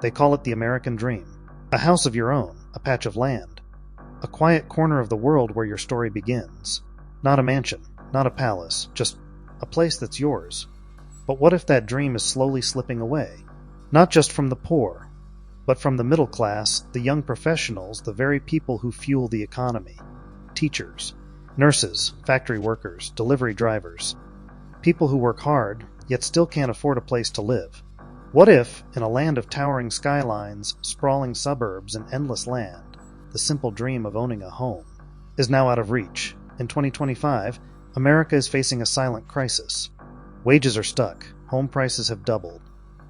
They call it the American dream. A house of your own, a patch of land. A quiet corner of the world where your story begins. Not a mansion, not a palace, just a place that's yours. But what if that dream is slowly slipping away? Not just from the poor, but from the middle class, the young professionals, the very people who fuel the economy. Teachers, nurses, factory workers, delivery drivers. People who work hard, yet still can't afford a place to live. What if, in a land of towering skylines, sprawling suburbs, and endless land, the simple dream of owning a home is now out of reach? In 2025, America is facing a silent crisis. Wages are stuck, home prices have doubled,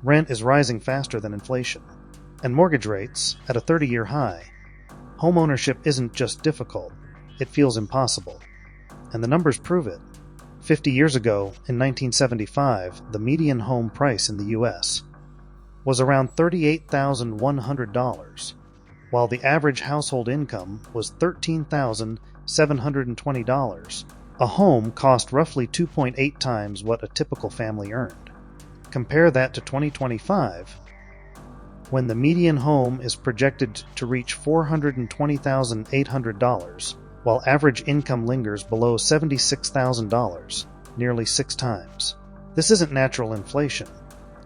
rent is rising faster than inflation, and mortgage rates at a 30-year high. Homeownership isn't just difficult, it feels impossible. And the numbers prove it. 50 years ago, in 1975, the median home price in the U.S. was around $38,100, while the average household income was $13,720. A home cost roughly 2.8 times what a typical family earned. Compare that to 2025, when the median home is projected to reach $420,800, while average income lingers below $76,000, nearly 6 times. This isn't natural inflation.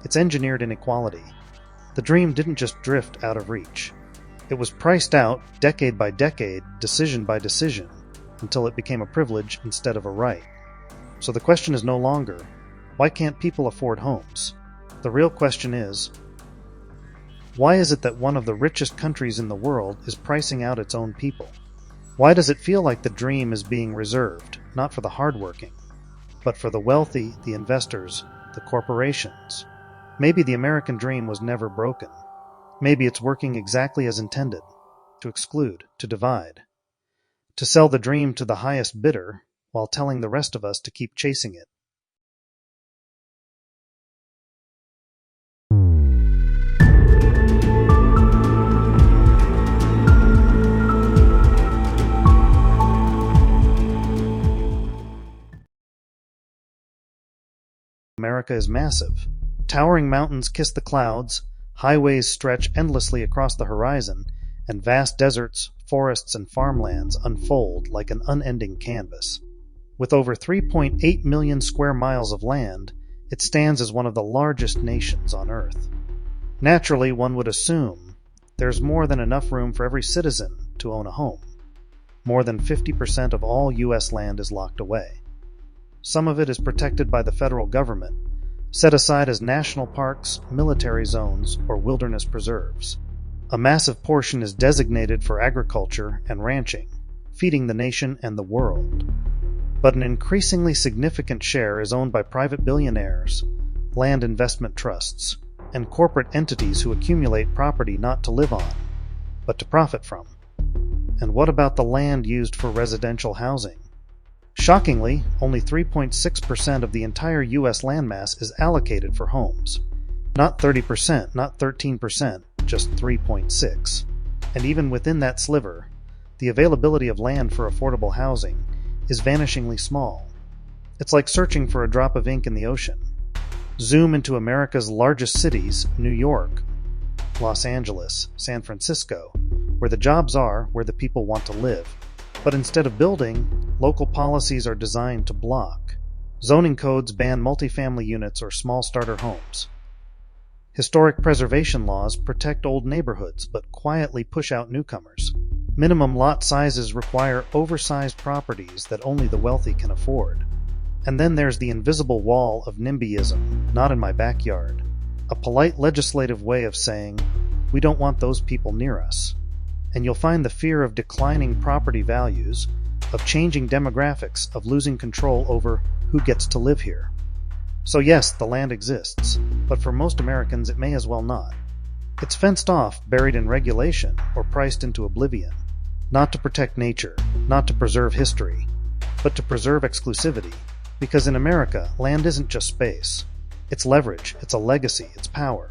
It's engineered inequality. The dream didn't just drift out of reach. It was priced out, decade by decade, decision by decision, until it became a privilege instead of a right. So the question is no longer, why can't people afford homes? The real question is, why is it that one of the richest countries in the world is pricing out its own people? Why does it feel like the dream is being reserved, not for the hardworking, but for the wealthy, the investors, the corporations? Maybe the American dream was never broken. Maybe it's working exactly as intended, to exclude, to divide, to sell the dream to the highest bidder while telling the rest of us to keep chasing it. America is massive. Towering mountains kiss the clouds, highways stretch endlessly across the horizon, and vast deserts, forests, and farmlands unfold like an unending canvas. With over 3.8 million square miles of land, it stands as one of the largest nations on Earth. Naturally, one would assume there's more than enough room for every citizen to own a home. More than 50% of all U.S. land is locked away. Some of it is protected by the federal government, set aside as national parks, military zones, or wilderness preserves. A massive portion is designated for agriculture and ranching, feeding the nation and the world. But an increasingly significant share is owned by private billionaires, land investment trusts, and corporate entities who accumulate property not to live on, but to profit from. And what about the land used for residential housing? Shockingly, only 3.6% of the entire U.S. landmass is allocated for homes. Not 30%, not 13%, just 3.6%. And even within that sliver, the availability of land for affordable housing is vanishingly small. It's like searching for a drop of ink in the ocean. Zoom into America's largest cities, New York, Los Angeles, San Francisco, where the jobs are, where the people want to live. But instead of building, local policies are designed to block. Zoning codes ban multifamily units or small starter homes. Historic preservation laws protect old neighborhoods but quietly push out newcomers. Minimum lot sizes require oversized properties that only the wealthy can afford. And then there's the invisible wall of NIMBYism, not in my backyard. A polite legislative way of saying, we don't want those people near us. And you'll find the fear of declining property values, of changing demographics, of losing control over who gets to live here. So yes, the land exists, but for most Americans it may as well not. It's fenced off, buried in regulation, or priced into oblivion. Not to protect nature, not to preserve history, but to preserve exclusivity. Because in America, land isn't just space. It's leverage, it's a legacy, it's power.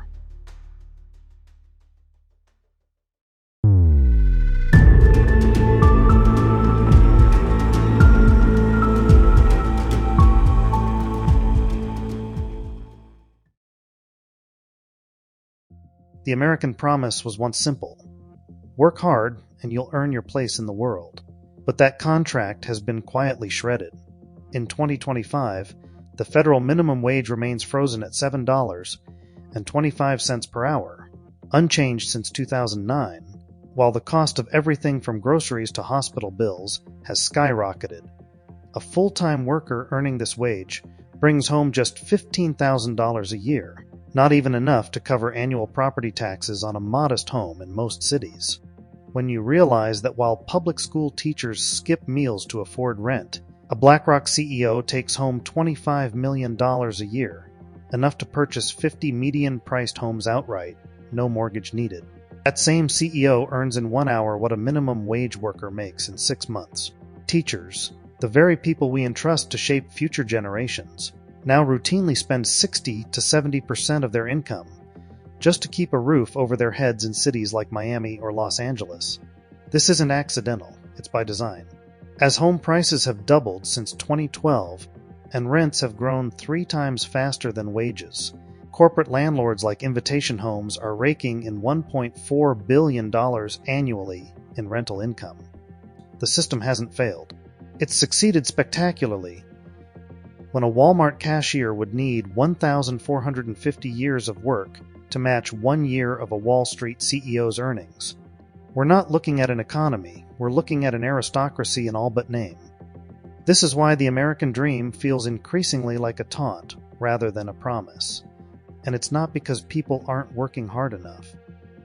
The The American promise was once simple: work hard and you'll earn your place in the world. But that contract has been quietly shredded. In 2025, the federal minimum wage remains frozen at $7.25 per hour, unchanged since 2009, while the cost of everything from groceries to hospital bills has skyrocketed. A full-time worker earning this wage brings home just $15,000 a year, not even enough to cover annual property taxes on a modest home in most cities. When you realize that while public school teachers skip meals to afford rent, a BlackRock CEO takes home $25 million a year, enough to purchase 50 median-priced homes outright, no mortgage needed. That same CEO earns in 1 hour what a minimum wage worker makes in 6 months. Teachers, the very people we entrust to shape future generations, now routinely spend 60 to 70% of their income just to keep a roof over their heads in cities like Miami or Los Angeles. This isn't accidental, it's by design. As home prices have doubled since 2012 and rents have grown 3 times faster than wages, corporate landlords like Invitation Homes are raking in $1.4 billion annually in rental income. The system hasn't failed. It's succeeded spectacularly. When a Walmart cashier would need 1,450 years of work to match 1 year of a Wall Street CEO's earnings. We're not looking at an economy, we're looking at an aristocracy in all but name. This is why the American dream feels increasingly like a taunt rather than a promise. And it's not because people aren't working hard enough.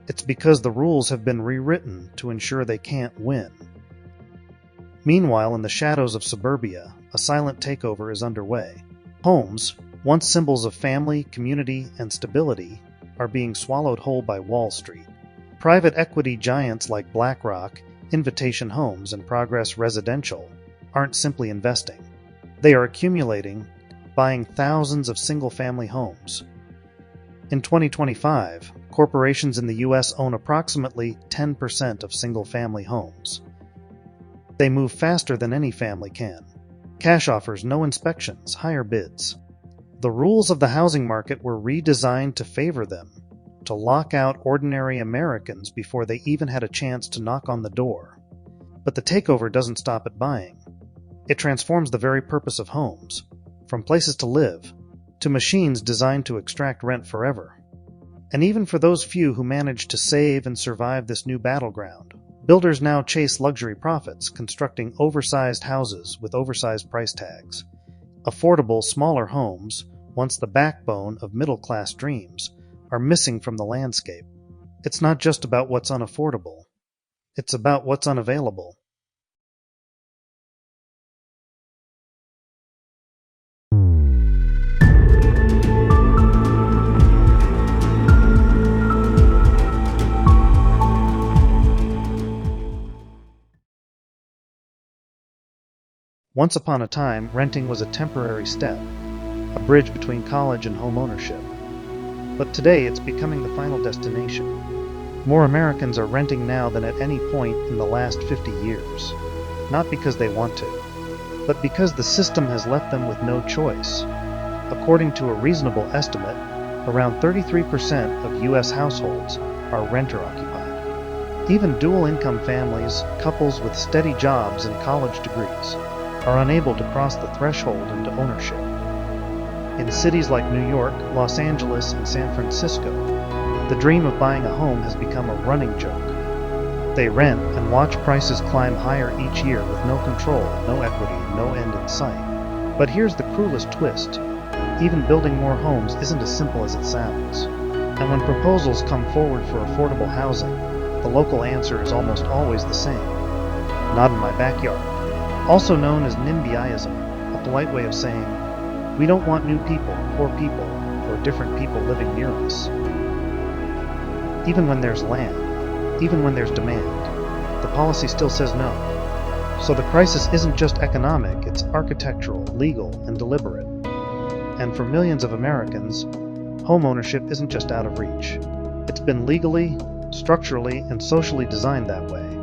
It's because the rules have been rewritten to ensure they can't win. Meanwhile, in the shadows of suburbia, a silent takeover is underway. Homes, once symbols of family, community, and stability, are being swallowed whole by Wall Street. Private equity giants like BlackRock, Invitation Homes, and Progress Residential aren't simply investing. They are accumulating, buying thousands of single-family homes. In 2025, corporations in the U.S. own approximately 10% of single-family homes. They move faster than any family can. Cash offers, no inspections, higher bids. The rules of the housing market were redesigned to favor them, to lock out ordinary Americans before they even had a chance to knock on the door. But the takeover doesn't stop at buying. It transforms the very purpose of homes, from places to live, to machines designed to extract rent forever. And even for those few who manage to save and survive this new battleground, builders now chase luxury profits, constructing oversized houses with oversized price tags. Affordable, smaller homes, once the backbone of middle-class dreams, are missing from the landscape. It's not just about what's unaffordable. It's about what's unavailable. Once upon a time, renting was a temporary step, a bridge between college and homeownership. But today it's becoming the final destination. More Americans are renting now than at any point in the last 50 years. Not because they want to, but because the system has left them with no choice. According to a reasonable estimate, around 33% of U.S. households are renter-occupied. Even dual-income families, couples with steady jobs and college degrees, are unable to cross the threshold into ownership. In cities like New York, Los Angeles, and San Francisco, the dream of buying a home has become a running joke. They rent and watch prices climb higher each year with no control, no equity, and no end in sight. But here's the cruelest twist. Even building more homes isn't as simple as it sounds. And when proposals come forward for affordable housing, the local answer is almost always the same. Not in my backyard. Also known as NIMBYism, a polite way of saying, we don't want new people, poor people, or different people living near us. Even when there's land, even when there's demand, the policy still says no. So the crisis isn't just economic, it's architectural, legal, and deliberate. And for millions of Americans, homeownership isn't just out of reach. It's been legally, structurally, and socially designed that way.